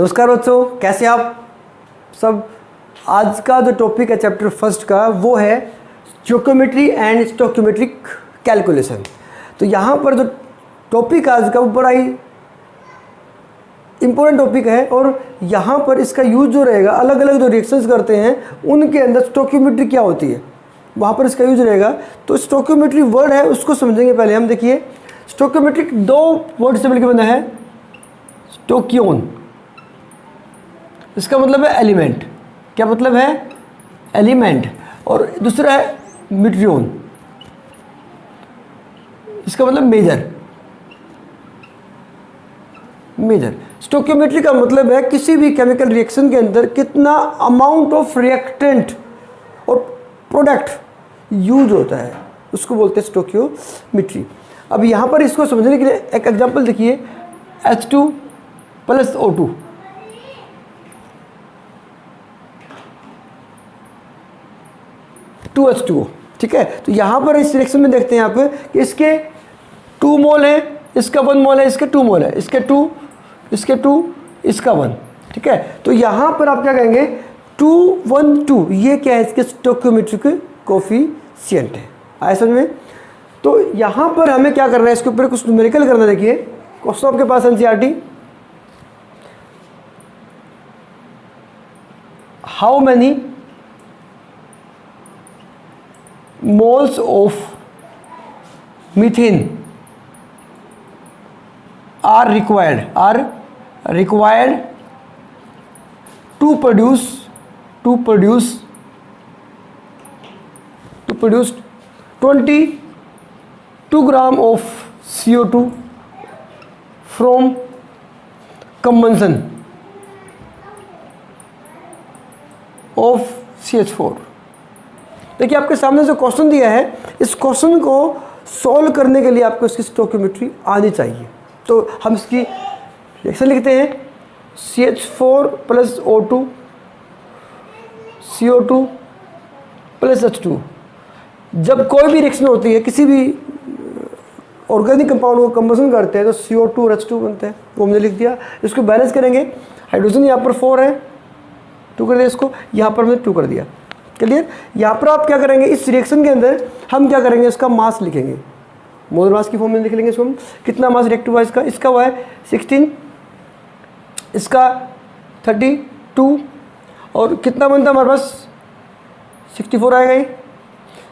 नमस्कार बच्चों, कैसे आप सब। आज का जो टॉपिक है चैप्टर फर्स्ट का वो है स्टोइकियोमेट्री एंड स्टोइकियोमेट्रिक कैलकुलेशन। तो यहाँ पर जो टॉपिक आज का वो बड़ा ही इम्पोर्टेंट टॉपिक है और यहाँ पर इसका यूज जो रहेगा, अलग अलग जो रिएक्शंस करते हैं उनके अंदर स्टोइकियोमेट्री क्या होती है वहाँ पर इसका यूज रहेगा। तो स्टोइकियोमेट्री वर्ड है उसको समझेंगे। पहले हम देखिए स्टोइकियोमेट्रिक दो वर्ड से मिलकर बना है। स्टोकियोन, इसका मतलब है एलिमेंट। क्या मतलब है? एलिमेंट। और दूसरा है मीट्रियन, इसका मतलब मेजर। मेजर स्टोइकियोमेट्री का मतलब है किसी भी केमिकल रिएक्शन के अंदर कितना अमाउंट ऑफ रिएक्टेंट और प्रोडक्ट यूज होता है, उसको बोलते हैं स्टोइकियोमेट्री। अब यहाँ पर इसको समझने के लिए एक एग्जांपल देखिए, H2 + O2। H2O, ठीक है। तो यहाँ पर इस रिएक्शन में देखते हैं यहाँ पे कि इसके 2 मोल है, इसका 1 मोल है, इसके 2 मोल है, इसके 2, इसके 2, इसका 1, ठीक है। तो यहाँ पर आप क्या कहेंगे 2, 1, 2, ये क्या है? इसके स्टोइकियोमेट्रिक कोफिशिएंट है। आया समझ में? तो यहाँ पर हमें क्या करना है, इसके ऊपर कुछ न्यूमेरिकल करना। देखिए क्वेश्चन आपके पास NCERT, how many moles of methane are required to produce 22 gram of CO2 from combustion of CH4। देखिए आपके सामने जो क्वेश्चन दिया है, इस क्वेश्चन को सॉल्व करने के लिए आपको इसकी स्टोइकियोमेट्री आनी चाहिए। तो हम इसकी रिएक्शन लिखते हैं CH4 + O2 CO2 + H2। जब कोई भी रिएक्शन होती है, किसी भी ऑर्गेनिक कंपाउंड को कंबशन करते हैं तो CO2 और H2 बनते हैं। वो हमने लिख दिया। इसको बैलेंस करेंगे, हाइड्रोजन यहाँ पर 4 है, 2 कर दिया, इसको यहाँ पर हमने 2 कर दिया। क्लियर? यहाँ पर आप क्या करेंगे, इस रिएक्शन के अंदर हम क्या करेंगे, इसका मास लिखेंगे, मोलर मास की फॉर्म में लिख लेंगे इसको हम। कितना मास रिएक्टिव हुआ इसका? इसका हुआ है 16, इसका 32, और कितना बनता है हमारे पास? 64 आएगा। ये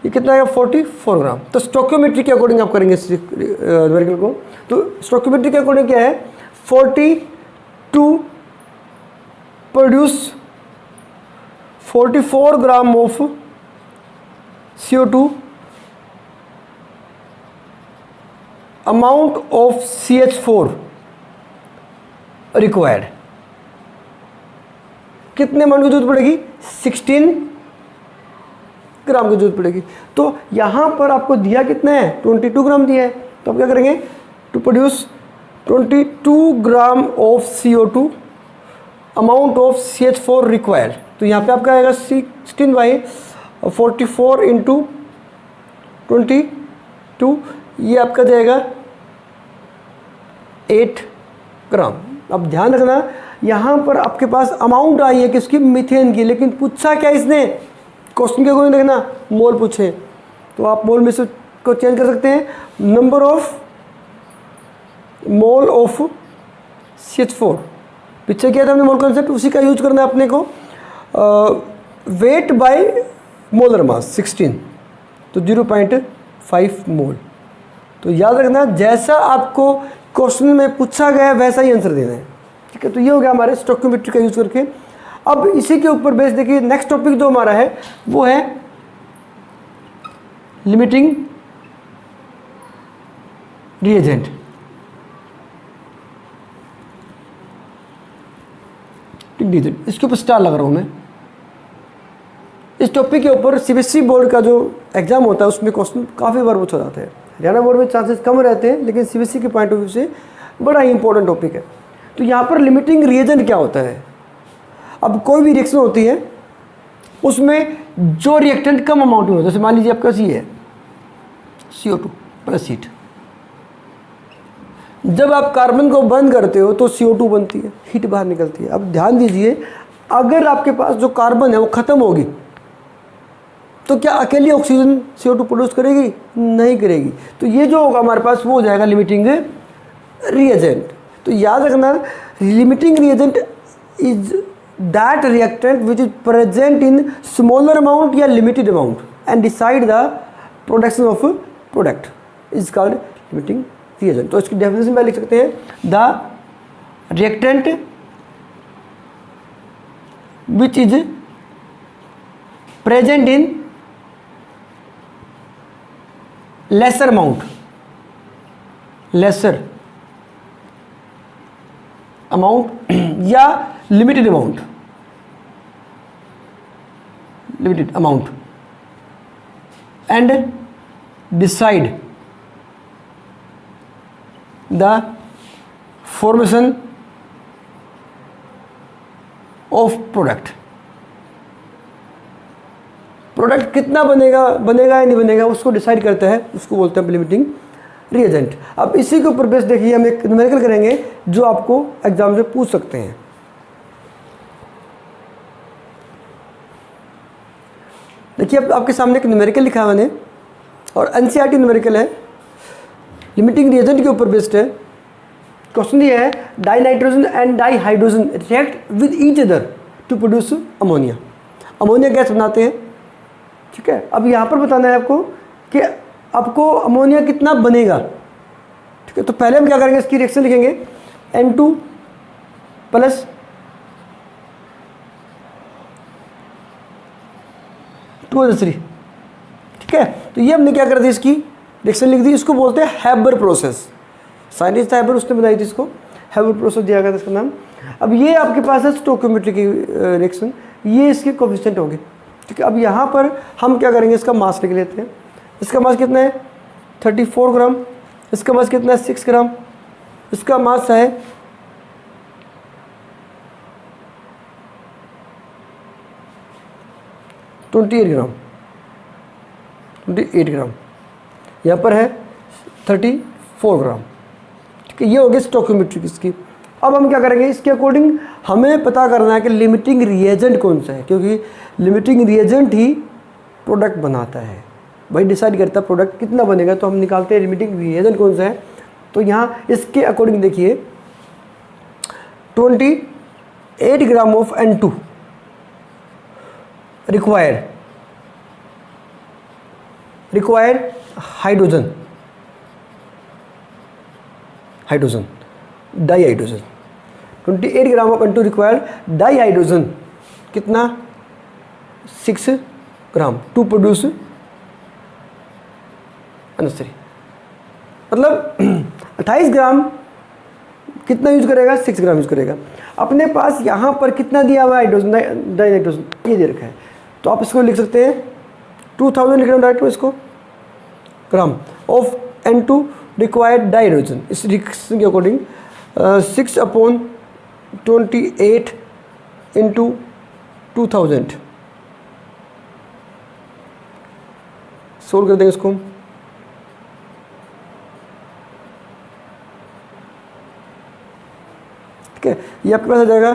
कितना आएगा? 44 ग्राम। तो स्टोइकियोमेट्री के अकॉर्डिंग आप करेंगे इस न्यूमेरिकल को। तो स्टोइकियोमेट्री के अकॉर्डिंग क्या है, 42 produce 44 gram of CO2, amount of CH4 required. कितने अमाउंट की जरूरत पड़ेगी? 16 ग्राम की जरूरत पड़ेगी। तो यहां पर आपको दिया कितना है? 22 ग्राम दिया है। तो आप क्या करेंगे, to produce 22 gram of CO2, amount of CH4 required. तो यहाँ पे आपका आएगा 16/44 × 22, ये आपका जाएगा 8 ग्राम। अब ध्यान रखना, यहाँ पर आपके पास अमाउंट आई है किसकी? मीथेन की। लेकिन पूछा क्या इसने? क्वेश्चन के अकॉर्डिंग देखना, मोल पूछे तो आप मोल में से को चेंज कर सकते हैं। Number of mole of CH4, पीछे किया था हमने मोल कॉन्सेप्ट, उसी का यूज करना है अपने को। वेट बाय मोलर मास 16, तो 0.5 मोल। तो याद रखना, जैसा आपको क्वेश्चन में पूछा गया है वैसा ही आंसर देना है, ठीक है। तो ये हो गया हमारे स्टोइकियोमेट्री का यूज करके। अब इसी के ऊपर बेस देखिए, नेक्स्ट टॉपिक जो हमारा है वो है लिमिटिंग रिएजेंट। इसके ऊपर स्टार लगा रहा हूँ मैं। इस टॉपिक के ऊपर CBSE बोर्ड का जो एग्जाम होता है उसमें क्वेश्चन काफ़ी बार पूछा जाता है। हरियाणा बोर्ड में चांसेस कम रहते हैं, लेकिन CBSE के पॉइंट ऑफ व्यू से बड़ा ही इंपॉर्टेंट टॉपिक है। तो यहाँ पर लिमिटिंग रिएजेंट क्या होता है? अब कोई भी रिएक्शन होती है उसमें जो रिएक्टेंट कम अमाउंट में होता है, जैसे मान लीजिए आपका ये है CO2 + हीट, जब आप कार्बन को बर्न करते हो तो CO2 बनती है, हीट बाहर निकलती है। अब ध्यान दीजिए, अगर आपके पास जो कार्बन है वो ख़त्म होगी तो क्या अकेली ऑक्सीजन CO2 प्रोड्यूस करेगी? नहीं करेगी। तो ये जो होगा हमारे पास वो हो जाएगा लिमिटिंग रिएजेंट। तो याद रखना, limiting reagent is that reactant which is present in smaller amount या limited amount and decide the production of product is called limiting reagent. तो इसकी डेफिनेशन में लिख सकते हैं, the reactant which is present in lesser amount या limited amount and decide the formation of product। Product कितना बनेगा या नहीं बनेगा उसको डिसाइड करता है, उसको बोलते हैं लिमिटिंग रिएजेंट। अब इसी के ऊपर बेस देखिए हम एक न्यूमेरिकल करेंगे जो आपको एग्जाम में पूछ सकते हैं। देखिए अब आपके सामने एक न्यूमेरिकल लिखा है मैंने और NCERT न्यूमेरिकल है, लिमिटिंग रिएजेंट के ऊपर बेस्ड है। क्वेश्चन ये है, dinitrogen and dihydrogen react with each other to produce ammonia. Ammonia gas बनाते हैं, ठीक है। अब यहाँ पर बताना है आपको कि आपको अमोनिया कितना बनेगा, ठीक है। तो पहले हम क्या करेंगे, इसकी रिएक्शन लिखेंगे N2 प्लस 2H3, ठीक है। तो ये हमने क्या कर दी, इसकी रिएक्शन लिख दी। इसको बोलते हैं हैबर प्रोसेस। साइंटिस्ट हैबर उसने बनाई थी, इसको हैबर प्रोसेस दिया गया था इसका नाम। अब ये आपके पास है स्टोइकियोमेट्री की रिएक्शन, ये इसके कोफिशिएंट होंगे, ठीक है। अब यहाँ पर हम क्या करेंगे, इसका मास लिख लेते हैं। इसका मास कितना है 34 ग्राम, इसका मास कितना है 6 ग्राम, इसका मास है 28 ग्राम, 28 ग्राम। यहाँ पर है 34 ग्राम, ठीक है। ये हो गया स्टोइकियोमेट्री इसकी। अब हम क्या करेंगे, इसके अकॉर्डिंग हमें पता करना है कि लिमिटिंग रिएजेंट कौन सा है, क्योंकि लिमिटिंग रिएजेंट ही प्रोडक्ट बनाता है, भाई डिसाइड करता है प्रोडक्ट कितना बनेगा। तो हम निकालते हैं लिमिटिंग रिएजेंट कौन सा है। तो यहाँ इसके अकॉर्डिंग देखिए 28 gram of N2 required hydrogen di hydrogen. 28 gram of N2 required di hydrogen कितना 6 ग्राम टू प्रोड्यूस NH3। मतलब 28 ग्राम कितना यूज करेगा, 6 ग्राम यूज करेगा। अपने पास यहाँ पर कितना दिया हुआ है हाइड्रोजन डाई नाइट्रोजन, ये दे रखा है। तो आप इसको लिख सकते हैं 2000 ग्राम डायरेक्ट इसको gram of N2 required di hydrogen. इस रिएक्शन के अकॉर्डिंग 6/28 इंटू 2000 सोल्व कर देंगे इसको। ठीक है, ये आपके पास आ जाएगा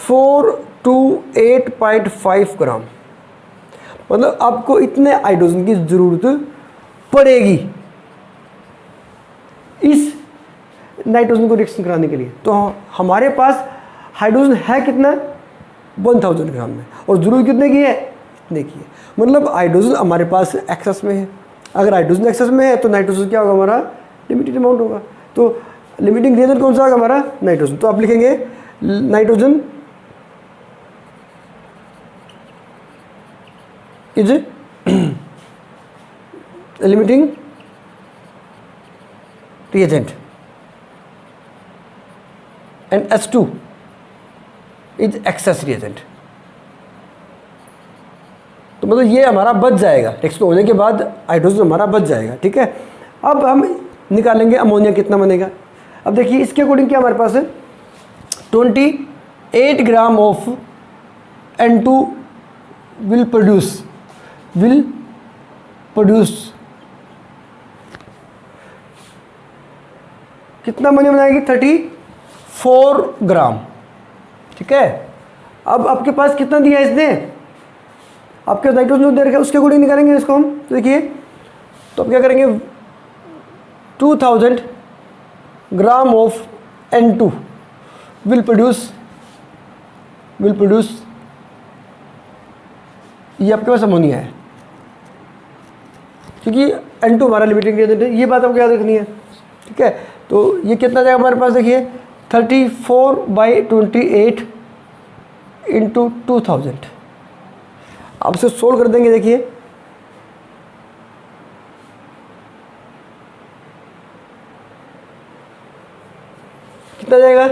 428.5 ग्राम। मतलब आपको इतने हाइड्रोजन की जरूरत पड़ेगी इस नाइट्रोजन को रिएक्शन कराने के लिए। तो हमारे पास हाइड्रोजन है कितना 1000 ग्राम में, और जरूरत कितने की है, इतने की है। मतलब हाइड्रोजन हमारे पास एक्सेस में है। अगर हाइड्रोजन एक्सेस में है तो नाइट्रोजन क्या होगा, हमारा लिमिटेड अमाउंट होगा। तो लिमिटिंग रिएजेंट कौन सा होगा, हमारा नाइट्रोजन। तो आप लिखेंगे nitrogen is limiting reagent and H2 is access reagent. तो मतलब ये हमारा बच जाएगा, रिएक्शन होने के बाद हाइड्रोजन हमारा बच जाएगा। ठीक है, अब हम निकालेंगे अमोनिया कितना बनेगा। अब देखिए इसके अकॉर्डिंग क्या हमारे पास है 28 gram of N2 will produce कितना अमोनिया बनाएगी 34 ग्राम। ठीक है, अब आपके पास कितना दिया है इसने, आपके नाइट्रोजन दे रखा है उसके अकॉर्डिंग निकालेंगे इसको हम। तो देखिए, तो अब क्या करेंगे 2000 gram of N2 will produce ये आपके पास अमोनिया है, क्योंकि N2 हमारा लिमिटिंग इंग्रेडिएंट है, ये बात आपको याद रखनी है। ठीक है, तो ये कितना जाएगा हमारे पास, देखिए 34/28 इंटू 2000। आप इसे सोल्व कर देंगे, देखिए कितना जाएगा।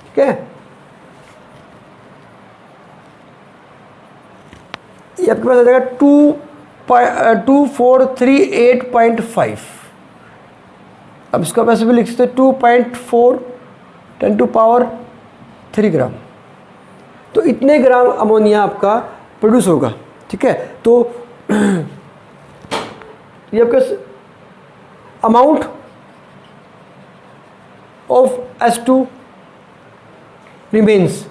ठीक है, ये आपके पास आ जाएगा 2438.5। अब इसका वैसे भी लिख सकते हैं 2.4 × 10⁻³ ग्राम। तो इतने ग्राम अमोनिया आपका प्रोड्यूस होगा। ठीक है, तो ये आपका amount of H2 remains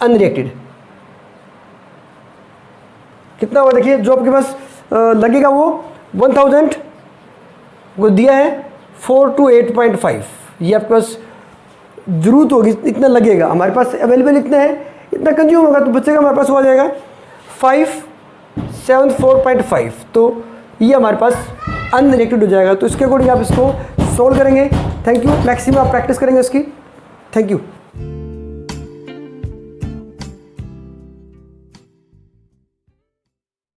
unreacted कितना होगा, देखिए जो आपके पास लगेगा वो 1000 को दिया है 4 to 8.5, ये आपके पास जरूरत होगी, इतना लगेगा। हमारे पास अवेलेबल इतना है, इतना कंज्यूम होगा, तो बचेगा हमारे पास हो जाएगा 574.5। तो ये हमारे पास अनरिएक्टेड हो जाएगा। तो इसके अकॉर्डिंग आप इसको सोल्व करेंगे। थैंक यू, मैक्सिमम आप प्रैक्टिस करेंगे इसकी। Thank you.